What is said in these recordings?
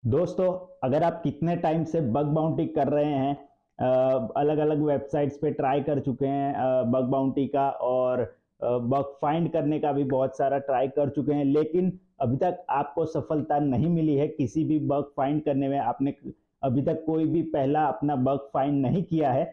दोस्तों, अगर आप कितने टाइम से बग बाउंटी कर रहे हैं, अलग अलग वेबसाइट्स पे ट्राई कर चुके हैं बग बाउंटी का, और बग फाइंड करने का भी बहुत सारा ट्राई कर चुके हैं, लेकिन अभी तक आपको सफलता नहीं मिली है किसी भी बग फाइंड करने में। आपने अभी तक कोई भी पहला अपना बग फाइंड नहीं किया है,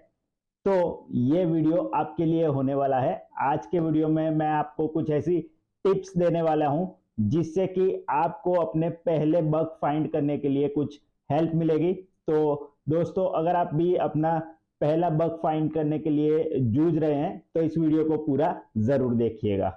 तो ये वीडियो आपके लिए होने वाला है। आज के वीडियो में मैं आपको कुछ ऐसी टिप्स देने वाला हूं जिससे कि आपको अपने पहले बग फाइंड करने के लिए कुछ हेल्प मिलेगी। तो दोस्तों, अगर आप भी अपना पहला बग फाइंड करने के लिए जूझ रहे हैं तो इस वीडियो को पूरा जरूर देखिएगा।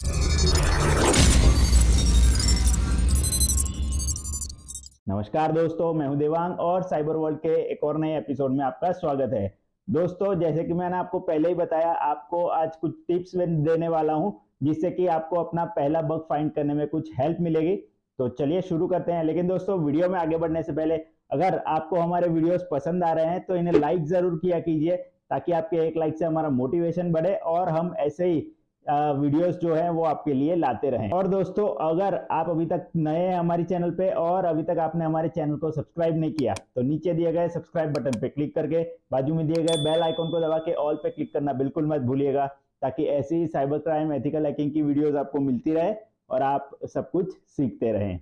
नमस्कार दोस्तों, मैं हूं देवांग और साइबर वर्ल्ड के एक और नए एपिसोड में आपका स्वागत है। दोस्तों, जैसे कि मैंने आपको पहले ही बताया, आपको आज कुछ टिप्स देने वाला हूं जिससे कि आपको अपना पहला बग फाइंड करने में कुछ हेल्प मिलेगी। तो चलिए शुरू करते हैं। लेकिन दोस्तों, वीडियो में आगे बढ़ने से पहले अगर आपको हमारे वीडियोस पसंद आ रहे हैं तो इन्हें लाइक जरूर किया कीजिए, ताकि आपके एक लाइक से हमारा मोटिवेशन बढ़े और हम ऐसे ही वीडियोस जो है वो आपके लिए लाते रहें। और दोस्तों, अगर आप अभी तक नए हैं हमारे चैनल पे और अभी तक आपने हमारे चैनल को सब्सक्राइब नहीं किया, तो नीचे दिए गए सब्सक्राइब बटन पे क्लिक करके बाजू में दिए गए बेल आइकन को दबा के ऑल पे क्लिक करना बिल्कुल मत भूलिएगा, ताकि ऐसी ही साइबर क्राइम, एथिकल हैकिंग की वीडियोस आपको मिलती रहे और आप सब कुछ सीखते रहें।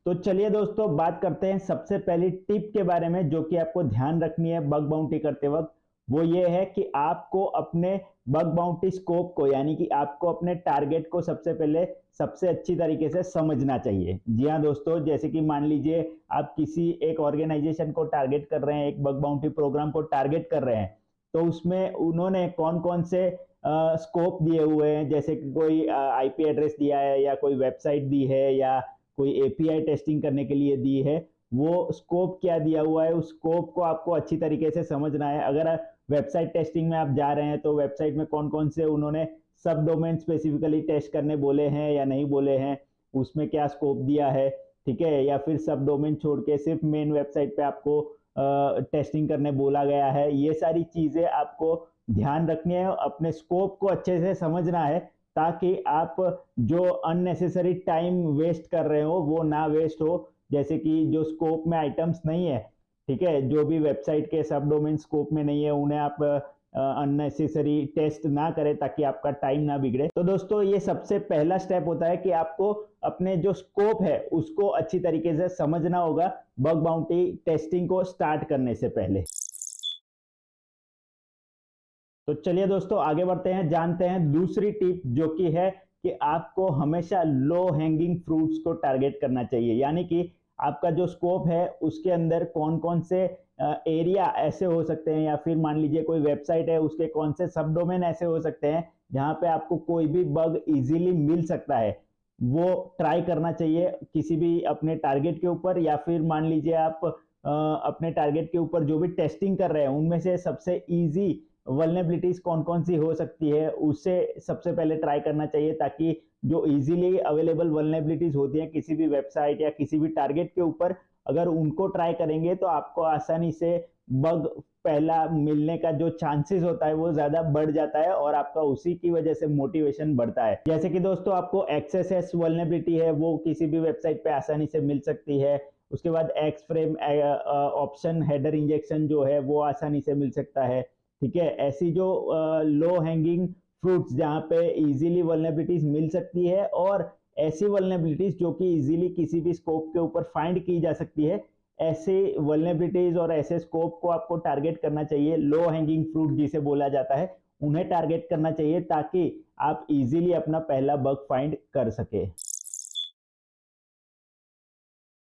तो चलिए दोस्तों, बात करते हैं सबसे पहली टिप के बारे में जो कि आपको ध्यान रखनी है बग बाउंटी करते वक्त। वो ये है कि आपको अपने बग बाउंटी स्कोप को, यानी कि आपको अपने टारगेट को सबसे पहले सबसे अच्छी तरीके से समझना चाहिए। जी हाँ दोस्तों, जैसे कि मान लीजिए आप किसी एक ऑर्गेनाइजेशन को टारगेट कर रहे हैं, एक बग बाउंटी प्रोग्राम को टारगेट कर रहे हैं, तो उसमें उन्होंने कौन कौन से स्कोप दिए हुए हैं, जैसे कि कोई आईपी एड्रेस दिया है या कोई वेबसाइट दी है या कोई एपीआई टेस्टिंग करने के लिए दी है, वो स्कोप क्या दिया हुआ है, उस स्कोप को आपको अच्छी तरीके से समझना है। अगर वेबसाइट टेस्टिंग में आप जा रहे हैं तो वेबसाइट में कौन कौन से उन्होंने सब डोमेन स्पेसिफिकली टेस्ट करने बोले हैं या नहीं बोले हैं, उसमें क्या स्कोप दिया है, ठीक है, या फिर सब डोमेन छोड़ के सिर्फ मेन वेबसाइट पे आपको टेस्टिंग करने बोला गया है। ये सारी चीजें आपको ध्यान रखनी है, अपने स्कोप को अच्छे से समझना है, ताकि आप जो अननेसेसरी टाइम वेस्ट कर रहे हो वो ना वेस्ट हो। जैसे कि जो स्कोप में आइटम्स नहीं है, ठीक है, जो भी वेबसाइट के सब डोमेन स्कोप में नहीं है, उन्हें आप अननेसेसरी टेस्ट ना करें, ताकि आपका टाइम ना बिगड़े। तो दोस्तों, ये सबसे पहला स्टेप होता है कि आपको अपने जो स्कोप है उसको अच्छी तरीके से समझना होगा बग बाउंटी टेस्टिंग को स्टार्ट करने से पहले। तो चलिए दोस्तों, आगे बढ़ते हैं, जानते हैं दूसरी टिप जो कि है कि आपको हमेशा लो हैंगिंग फ्रूट्स को टारगेट करना चाहिए। यानी कि आपका जो स्कोप है उसके अंदर कौन कौन से एरिया ऐसे हो सकते हैं, या फिर मान लीजिए कोई वेबसाइट है उसके कौन से सब डोमेन ऐसे हो सकते हैं जहां पे आपको कोई भी बग इजीली मिल सकता है, वो ट्राई करना चाहिए किसी भी अपने टारगेट के ऊपर। या फिर मान लीजिए आप अपने टारगेट के ऊपर जो भी टेस्टिंग कर रहे हैं उनमें से सबसे इजी वल्नरेबिलिटीज कौन कौन सी हो सकती है उससे सबसे पहले ट्राई करना चाहिए, ताकि जो इजीली अवेलेबल वल्नरेबिलिटीज होती हैं किसी भी वेबसाइट या किसी भी टारगेट के ऊपर, अगर उनको ट्राई करेंगे तो आपको आसानी से बग पहला मिलने का जो चांसेस होता है वो ज्यादा बढ़ जाता है और आपका उसी की वजह से मोटिवेशन बढ़ता है। जैसे कि दोस्तों, आपको एक्सएसएस वल्नरेबिलिटी है वो किसी भी वेबसाइट पे आसानी से मिल सकती है। उसके बाद x frame option header injection जो है वो आसानी से मिल सकता है। ठीक है, ऐसी जो लो हैंगिंग फ्रूट्स जहां पे इजीली वल्नरेबिलिटीज मिल सकती है, और ऐसी वल्नरेबिलिटीज जो कि इजीली किसी भी स्कोप के ऊपर फाइंड की जा सकती है, ऐसे वल्नरेबिलिटीज और ऐसे स्कोप को आपको टारगेट करना चाहिए। लो हैंगिंग फ्रूट जिसे बोला जाता है, उन्हें टारगेट करना चाहिए ताकि आप इजीली अपना पहला बग फाइंड कर सके।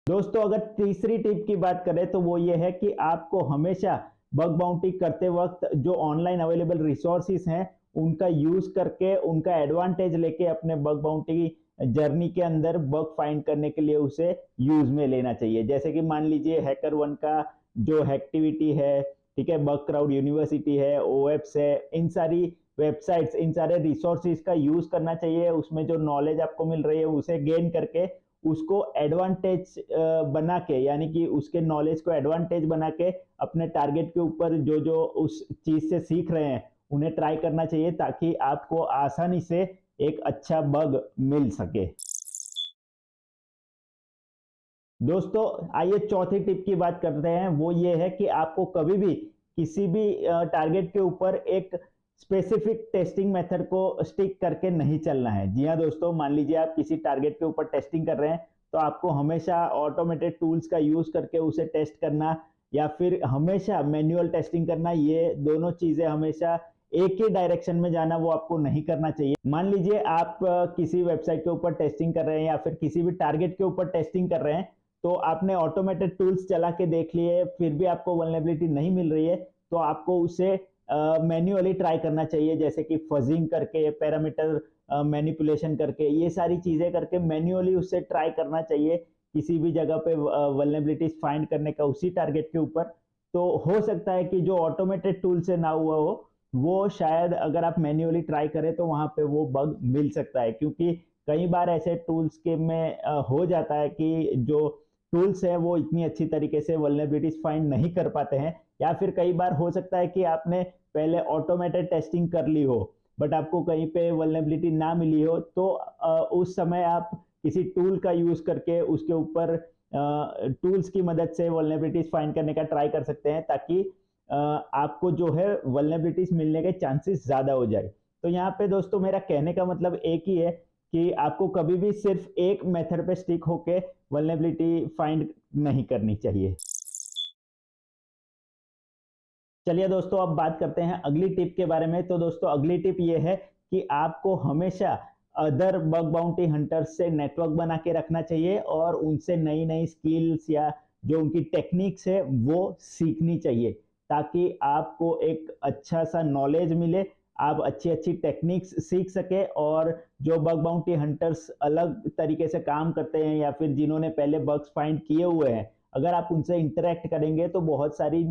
दोस्तों, अगर तीसरी टिप की बात करें तो वो ये है कि आपको हमेशा बग बाउंटी करते वक्त जो ऑनलाइन अवेलेबल रिसोर्सेस हैं उनका यूज करके, उनका एडवांटेज लेके अपने बग बाउंटी जर्नी के अंदर बग फाइंड करने के लिए उसे यूज में लेना चाहिए। जैसे कि मान लीजिए हैकर वन का जो हैक्टिविटी है, ठीक है, बग क्राउड यूनिवर्सिटी है, ओएप्स है, इन सारी वेबसाइट्स, इन सारे रिसोर्सेज का यूज करना चाहिए। उसमें जो नॉलेज आपको मिल रही है उसे गेन करके उसको एडवांटेज बना के, यानी कि उसके नॉलेज को एडवांटेज बना के अपने टारगेट के ऊपर जो जो उस चीज से सीख रहे हैं उन्हें ट्राई करना चाहिए, ताकि आपको आसानी से एक अच्छा बग मिल सके। दोस्तों आइए चौथी टिप की बात करते हैं। वो ये है कि आपको कभी भी किसी भी टारगेट के ऊपर एक स्पेसिफिक टेस्टिंग मेथड को स्टिक करके नहीं चलना है। जी हाँ दोस्तों, मान लीजिए आप किसी टारगेट के ऊपर टेस्टिंग कर रहे हैं, तो आपको हमेशा ऑटोमेटेड टूल्स का यूज करके उसे टेस्ट करना या फिर हमेशा मैन्युअल टेस्टिंग करना, ये दोनों चीजें हमेशा एक ही डायरेक्शन में जाना वो आपको नहीं करना चाहिए। मान लीजिए आप किसी वेबसाइट के ऊपर टेस्टिंग कर रहे हैं या फिर किसी भी टारगेट के ऊपर टेस्टिंग कर रहे हैं, तो आपने ऑटोमेटेड टूल्स चला के देख लिए, फिर भी आपको वल्नरेबिलिटी नहीं मिल रही है, तो आपको उसे मैन्युअली ट्राई करना चाहिए, जैसे कि फजिंग करके, पैरामीटर मैनिपुलेशन करके, ये सारी चीजें करके मैन्युअली उससे ट्राई करना चाहिए किसी भी जगह पे वल्नरेबिलिटीज फाइंड करने का उसी टारगेट के ऊपर। तो हो सकता है कि जो ऑटोमेटेड टूल से ना हुआ हो, वो शायद अगर आप मैन्युअली ट्राई करें तो वहां पे वो बग मिल सकता है, क्योंकि कई बार ऐसे टूल्स के में हो जाता है कि जो टूल्स है वो इतनी अच्छी तरीके से वल्नरेबिलिटीज फाइंड नहीं कर पाते हैं, या फिर कई बार हो सकता है कि आपने पहले ऑटोमेटेड टेस्टिंग कर ली हो बट आपको कहीं पे वल्नरेबिलिटी ना मिली हो, तो उस समय आप किसी टूल का यूज करके उसके ऊपर टूल्स की मदद से वल्नरेबिलिटीज फाइंड करने का ट्राई कर सकते हैं, ताकि आपको जो है वल्नरेबिलिटीज मिलने के चांसेस ज्यादा हो जाए। तो यहाँ पे दोस्तों मेरा कहने का मतलब एक ही है कि आपको कभी भी सिर्फ एक मेथड पे स्टिक होके वल्नरेबिलिटी फाइंड नहीं करनी चाहिए। चलिए दोस्तों अब बात करते हैं अगली टिप के बारे में। तो दोस्तों अगली टिप ये है कि आपको हमेशा अदर बग बाउंटी हंटर्स से नेटवर्क बना के रखना चाहिए और उनसे नई नई स्किल्स या जो उनकी टेक्निक्स है वो सीखनी चाहिए, ताकि आपको एक अच्छा सा नॉलेज मिले, आप अच्छी अच्छी टेक्निक्स सीख सके। और जो बग बाउंटी हंटर्स अलग तरीके से काम करते हैं या फिर जिन्होंने पहले बग्स फाइंड किए हुए हैं, अगर आप उनसे इंटरेक्ट करेंगे तो बहुत सारी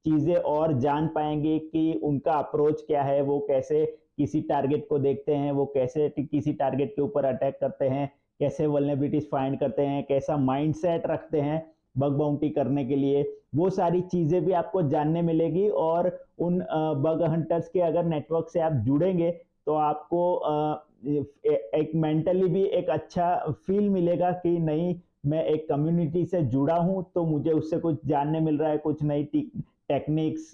चीजें और जान पाएंगे कि उनका अप्रोच क्या है, वो कैसे किसी टारगेट को देखते हैं, वो कैसे किसी टारगेट के ऊपर अटैक करते हैं, कैसे वल्नरेबिलिटीज फाइंड करते हैं, कैसा माइंडसेट रखते हैं बग बाउंटी करने के लिए। वो सारी चीजें भी आपको जानने मिलेगी और उन बग हंटर्स के अगर नेटवर्क से आप जुड़ेंगे तो आपको एक मेंटली भी एक अच्छा फील मिलेगा कि नहीं, मैं एक कम्युनिटी से जुड़ा हूं तो मुझे उससे कुछ जानने मिल रहा है, कुछ नई टेक्निक्स,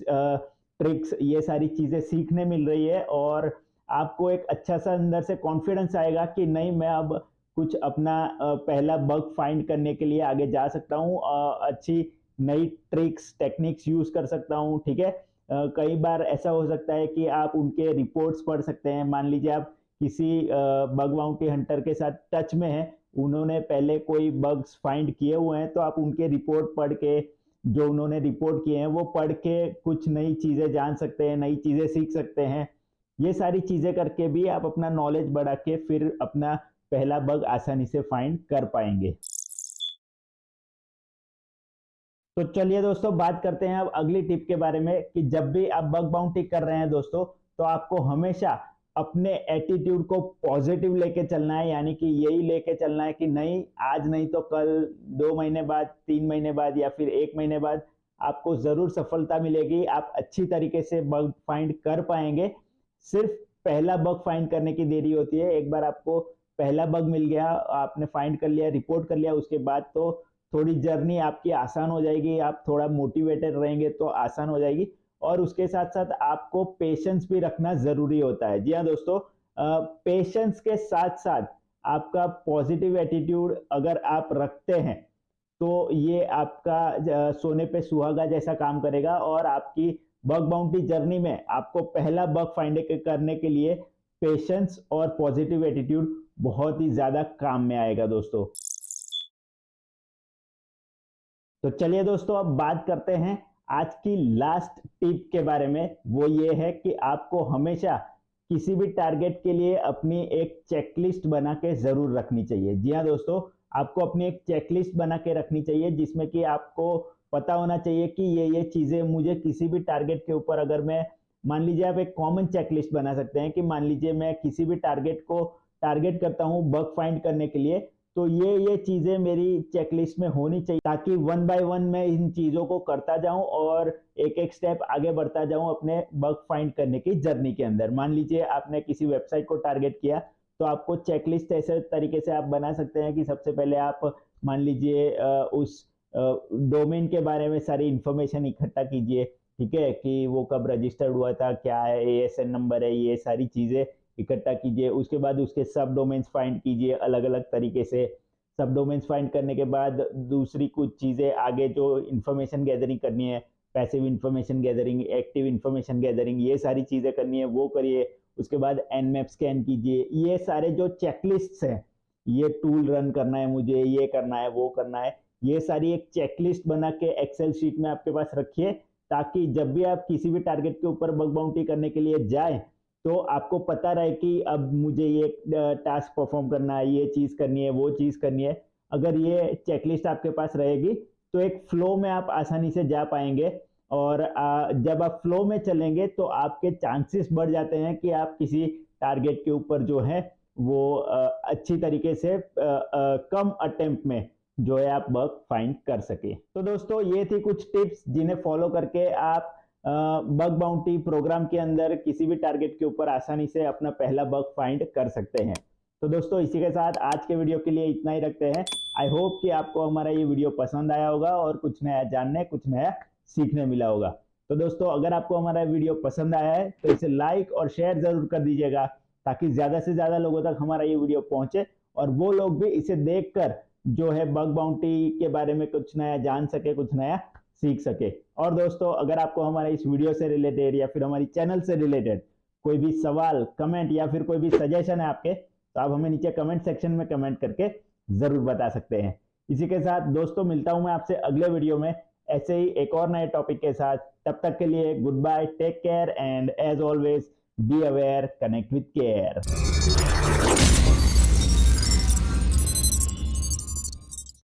ट्रिक्स, ये सारी चीजें सीखने मिल रही है। और आपको एक अच्छा सा अंदर से कॉन्फिडेंस आएगा कि नहीं, मैं अब कुछ अपना पहला बग फाइंड करने के लिए आगे जा सकता हूँ, अच्छी नई ट्रिक्स टेक्निक्स यूज कर सकता हूँ। ठीक है, कई बार ऐसा हो सकता है कि आप उनके रिपोर्ट्स पढ़ सकते हैं। मान लीजिए आप किसी बग बाउंटी हंटर के साथ टच में है, उन्होंने पहले कोई बग्स फाइंड किए हुए हैं, तो आप उनके रिपोर्ट पढ़ के, जो उन्होंने रिपोर्ट किए हैं वो पढ़ के कुछ नई चीजें जान सकते हैं, नई चीजें सीख सकते हैं। ये सारी चीजें करके भी आप अपना नॉलेज बढ़ा के फिर अपना पहला बग आसानी से फाइंड कर पाएंगे। तो चलिए दोस्तों बात करते हैं अब अगली टिप के बारे में कि जब भी आप बग बाउंटी कर रहे हैं दोस्तों, तो आपको हमेशा अपने एटीट्यूड को पॉजिटिव लेके चलना है। यानी कि यही लेके चलना है कि नहीं, आज नहीं तो कल, 2 महीने बाद, 3 महीने बाद या फिर 1 महीने बाद आपको जरूर सफलता मिलेगी, आप अच्छी तरीके से बग फाइंड कर पाएंगे। सिर्फ पहला बग फाइंड करने की देरी होती है। एक बार आपको पहला बग मिल गया, आपने फाइंड कर लिया, रिपोर्ट कर लिया, उसके बाद तो थोड़ी जर्नी आपकी आसान हो जाएगी, आप थोड़ा मोटिवेटेड रहेंगे तो आसान हो जाएगी। और उसके साथ साथ आपको पेशेंस भी रखना जरूरी होता है। जी हाँ दोस्तों, पेशेंस के साथ साथ आपका पॉजिटिव एटीट्यूड अगर आप रखते हैं तो ये आपका सोने पे सुहागा जैसा काम करेगा, और आपकी बग बाउंटी जर्नी में आपको पहला बग फाइंड करने के लिए पेशेंस और पॉजिटिव एटीट्यूड बहुत ही ज्यादा काम में आएगा दोस्तों। तो चलिए दोस्तों अब बात करते हैं आज की लास्ट टिप के बारे में। वो ये है कि आपको हमेशा किसी भी टारगेट के लिए अपनी एक चेकलिस्ट बना के जरूर रखनी चाहिए। जी हाँ दोस्तों, आपको अपनी एक चेकलिस्ट बना के रखनी चाहिए, जिसमें कि आपको पता होना चाहिए कि ये चीजें मुझे किसी भी टारगेट के ऊपर, अगर मैं, मान लीजिए आप एक कॉमन चेकलिस्ट बना सकते हैं कि मान लीजिए मैं किसी भी टारगेट को टारगेट करता हूं बग फाइंड करने के लिए, तो ये चीजें मेरी चेकलिस्ट में होनी चाहिए, ताकि वन बाय वन मैं इन चीजों को करता जाऊं और एक एक स्टेप आगे बढ़ता जाऊं अपने बग फाइंड करने की जर्नी के अंदर। मान लीजिए आपने किसी वेबसाइट को टारगेट किया, तो आपको चेकलिस्ट ऐसे तरीके से आप बना सकते हैं कि सबसे पहले आप मान लीजिए उस डोमेन के बारे में सारी इंफॉर्मेशन इकट्ठा कीजिए, ठीक है, कि वो कब रजिस्टर्ड हुआ था, क्या है, एएसएन नंबर है, ये सारी चीजें इकट्ठा कीजिए। उसके बाद उसके सब डोमेन्स फाइंड कीजिए अलग अलग तरीके से। सब डोमेन्स फाइंड करने के बाद दूसरी कुछ चीजें आगे जो इंफॉर्मेशन गैदरिंग करनी है, passive information gathering, active information gathering, ये सारी चीजें करनी है, वो करिए। उसके बाद एनमैप स्कैन कीजिए। ये सारे जो चेकलिस्ट हैं, ये टूल रन करना है मुझे, ये करना है, वो करना है, ये सारी एक चेकलिस्ट बना के एक्सेल शीट में आपके पास रखिए, ताकि जब भी आप किसी भी टारगेट के ऊपर बग बाउंटी करने के लिए जाए तो आपको पता रहे कि अब मुझे ये टास्क परफॉर्म करना है, ये चीज करनी है, वो चीज करनी है। अगर ये चेकलिस्ट आपके पास रहेगी तो एक फ्लो में आप आसानी से जा पाएंगे। और जब आप फ्लो में चलेंगे तो आपके चांसेस बढ़ जाते हैं कि आप किसी टारगेट के ऊपर जो है वो अच्छी तरीके से कम अटेम्प्ट में जो है आप बग फाइंड कर सके। तो दोस्तों ये थी कुछ टिप्स जिन्हें फॉलो करके आप बग बाउंटी प्रोग्राम के अंदर किसी भी टारगेट के ऊपर आसानी से अपना पहला बग फाइंड कर सकते हैं। तो दोस्तों इसी के साथ आज के वीडियो के लिए इतना ही रखते हैं। आई होप कि आपको हमारा ये वीडियो पसंद आया होगा और कुछ नया जानने, कुछ नया सीखने मिला होगा। तो दोस्तों अगर आपको हमारा वीडियो पसंद आया है तो इसे लाइक और शेयर जरूर कर दीजिएगा, ताकि ज्यादा से ज्यादा लोगों तक हमारा ये वीडियो पहुंचे और वो लोग भी इसे देखकर जो है बग बाउंटी के बारे में कुछ नया जान सके, कुछ नया सीख सके। और दोस्तों अगर आपको हमारे इस वीडियो से रिलेटेड या फिर हमारी चैनल से रिलेटेड कोई भी सवाल, कमेंट या फिर कोई भी सजेशन है आपके, तो आप हमें नीचे कमेंट सेक्शन में कमेंट करके जरूर बता सकते हैं। इसी के साथ दोस्तों मिलता हूं मैं आपसे अगले वीडियो में ऐसे ही एक और नए टॉपिक के साथ। तब तक के लिए goodbye, take care and as always be aware, connect with care.